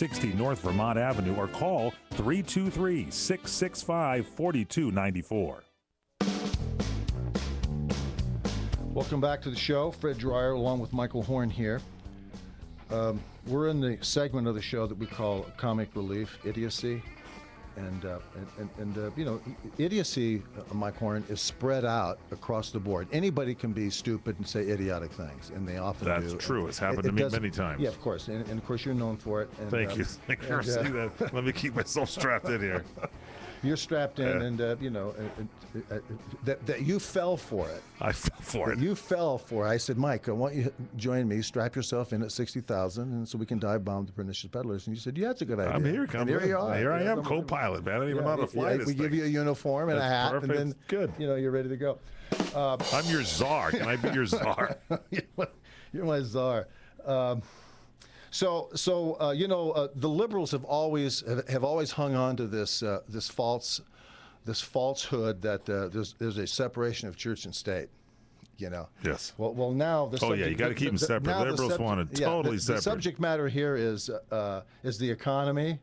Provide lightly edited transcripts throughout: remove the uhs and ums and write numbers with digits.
60 North Vermont Avenue, or call 323-665-4294. Welcome back to the show. Fred Dreyer along with Michael Horn here. We're in the segment of the show that we call Comic Relief, Idiocy. And you know, idiocy, Mike Horn, is spread out across the board. Anybody can be stupid and say idiotic things, and they often do. That's true. It's happened to me many times. Yeah, of course. And of course, you're known for it. And, Thank you. Thank you for saying that. Let me keep myself strapped in here. You're strapped in, and you know that you fell for it. I fell for it. You fell for it. I said, Mike, I want you to join me. Strap yourself in at 60,000, and so we can dive bomb the pernicious peddlers. And you said, yeah, that's a good idea. I'm here. Here you are. Here I am, co-pilot, man. I don't even know how to fly this We give you a uniform and a hat, perfect. and then good. You know, you're ready to go. I'm your czar. Can I be your czar? You're my czar. So you know, the liberals have always hung on to this falsehood that there's a separation of church and state. You know. Yes. Well, now the subject, you got to keep them separate. Liberals want it totally separate. The subject matter here is the economy,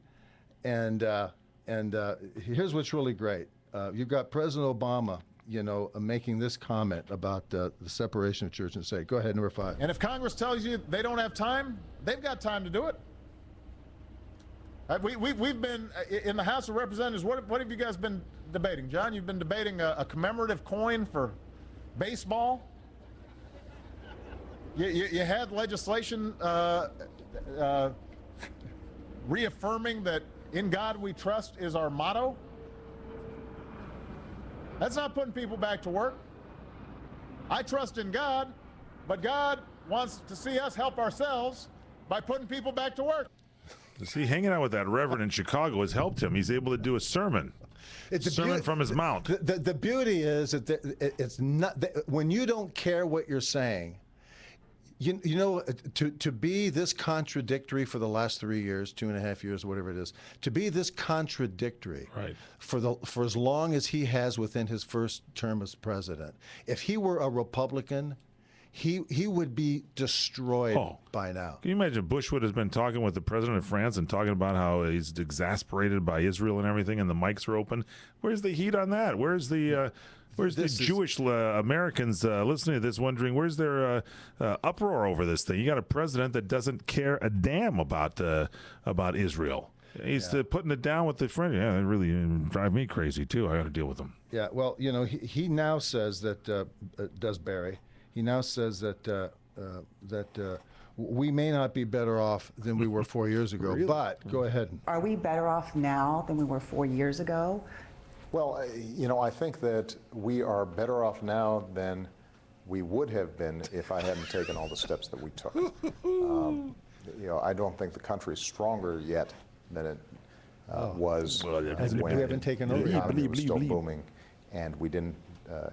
and here's what's really great. You've got President Obama, you know, making this comment about the separation of church and state. Go ahead, number 5. And if Congress tells you they don't have time, they've got time to do it. We've been in the House of Representatives. What have you guys been debating, John? You've been debating a commemorative coin for baseball. You had legislation reaffirming that "In God We Trust" is our motto. That's not putting people back to work. I trust in God, but God wants to see us help ourselves by putting people back to work. See, hanging out with that reverend in Chicago has helped him. He's able to do a sermon. It's a sermon from his mount. The beauty is that it's not when you don't care what you're saying. You know, to be this contradictory for the last 3 years, 2.5 years, whatever it is, to be this contradictory for as long as he has within his first term as president. If he were a Republican, he would be destroyed by now. Can you imagine Bushwood has been talking with the president of France and talking about how he's exasperated by Israel and everything, and the mics are open? Where's the heat on that? Where's the Jewish Americans listening to this wondering where's their uproar over this thing? You got a president that doesn't care a damn about Israel. He's putting it down with the French. Yeah, they really drive me crazy too. I got to deal with them. Yeah, well, you know, he now says that does Barry. He now says that we may not be better off than we were 4 years ago. Really? But go ahead. Are we better off now than we were 4 years ago? Well, you know, I think that we are better off now than we would have been if I hadn't taken all the steps that we took. You know, I don't think the country is stronger yet than it was when we haven't taken over. The economy was still booming, and we didn't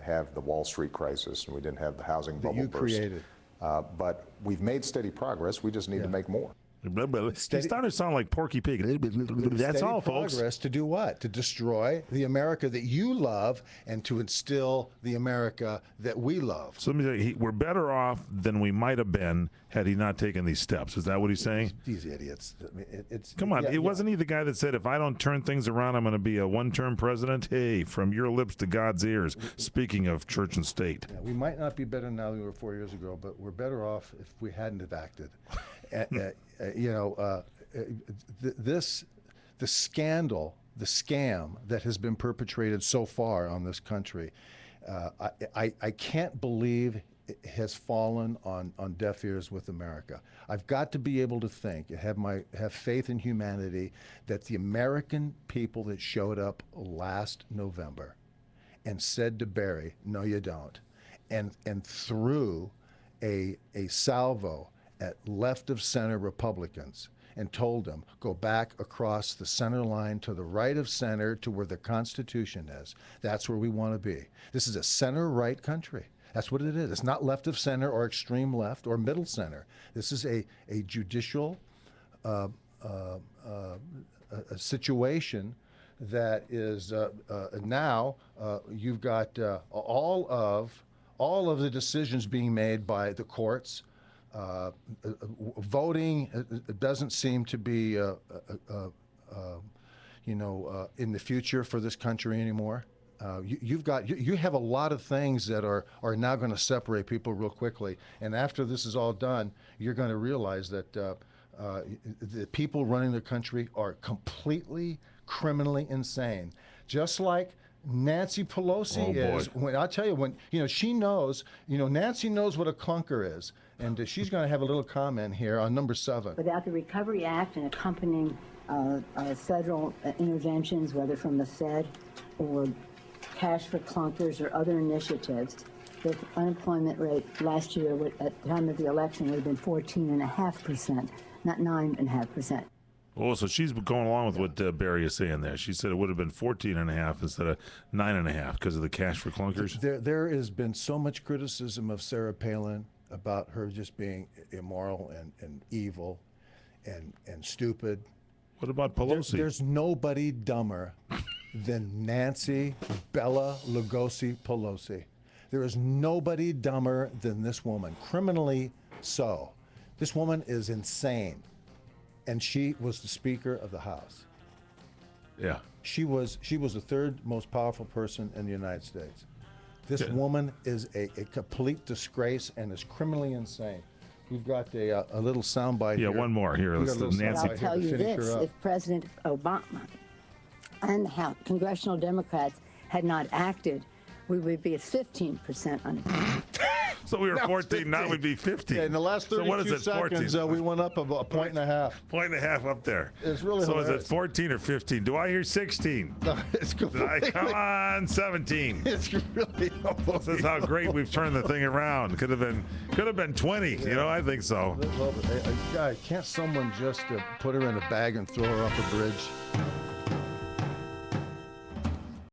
have the Wall Street crisis, and we didn't have the housing bubble you burst. created. But we've made steady progress. We just need to make more. He's starting to sound like Porky Pig. That's all, folks. Progress to do what? To destroy the America that you love and to instill the America that we love. So let me say, we're better off than we might have been had he not taken these steps. Is that what he's saying? These idiots. I mean, Come on. Wasn't he the guy that said, if I don't turn things around, I'm going to be a one-term president? Hey, from your lips to God's ears, speaking of church and state. Yeah, we might not be better now than we were 4 years ago, but we're better off if we hadn't have acted. You know, the scandal, the scam that has been perpetrated so far on this country, I can't believe it has fallen on deaf ears with America. I've got to be able to think and have faith in humanity that the American people that showed up last November and said to Barry, no, you don't, and threw a salvo at left of center Republicans and told them, go back across the center line to the right of center to where the Constitution is. That's where we want to be. This is a center-right country. That's what it is. It's not left of center or extreme left or middle center. This is a judicial a situation that is now you've got all of the decisions being made by the courts, Voting doesn't seem to be, in the future for this country anymore. You have a lot of things that are now going to separate people real quickly. And after this is all done, you're going to realize that the people running the country are completely criminally insane. Just like Nancy Pelosi is. When I tell you, when she knows, Nancy knows what a clunker is, and she's going to have a little comment here on number 7. Without the Recovery Act and accompanying federal interventions, whether from the Fed or cash for clunkers or other initiatives, the unemployment rate last year at the time of the election would have been 14.5%, not 9.5%. Oh, so she's going along with what Barry is saying there. She said it would have been 14.5 instead of 9.5 because of the cash for clunkers. There has been so much criticism of Sarah Palin about her just being immoral and evil and stupid. What about Pelosi? There's nobody dumber than Nancy Bella Lugosi Pelosi. There is nobody dumber than this woman, criminally so. This woman is insane. And she was the Speaker of the House. Yeah. She was the third most powerful person in the United States. This woman is a complete disgrace and is criminally insane. We've got a little soundbite here. Yeah, one more here. We've got a little Nancy. I'll tell you this, if President Obama and how congressional Democrats had not acted, we would be at 15% unemployment. So we were 14, now we'd be 15. Yeah, in the last 32 so what is it, seconds, we went up about a point and a half. Point and a half up there. It's really So hilarious. is it 14 or 15? Do I hear 16? No, it's completely, Come on, 17. it's really This is how great we've turned the thing around. Could have been 20. I think so. Can't someone just put her in a bag and throw her off a bridge?